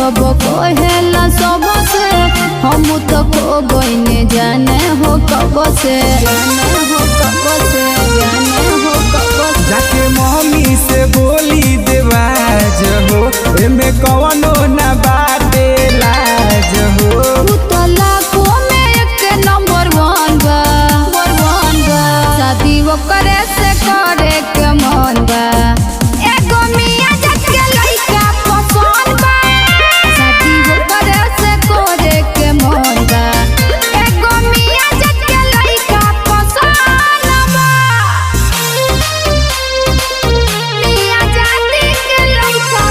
सब कहेला सब से हम तो खो गईने जाने हो कब से जाके मम्मी से बोली देवाज हो एमे कवनो ना बाटे लाज हो। तू तो लाखों में एक नंबर वन बा शादी वो करे से करे के मन बा एगो मियां जग के लइका पसंद बा शादी वो करे से करे के मन बा एगो मियां जग के लइका पसंद बा मियां जाति के लइका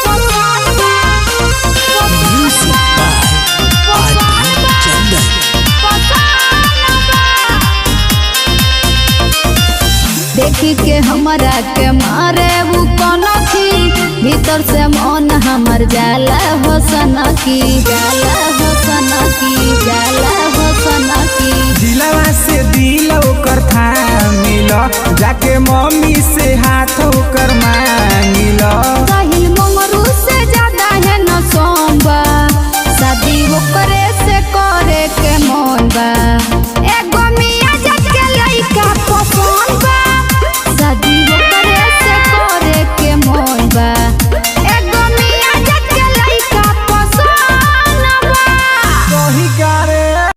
पसंद बा देखी के हमरा के मारे वो कनखी भीतर से मन हमर जाला हो सनकी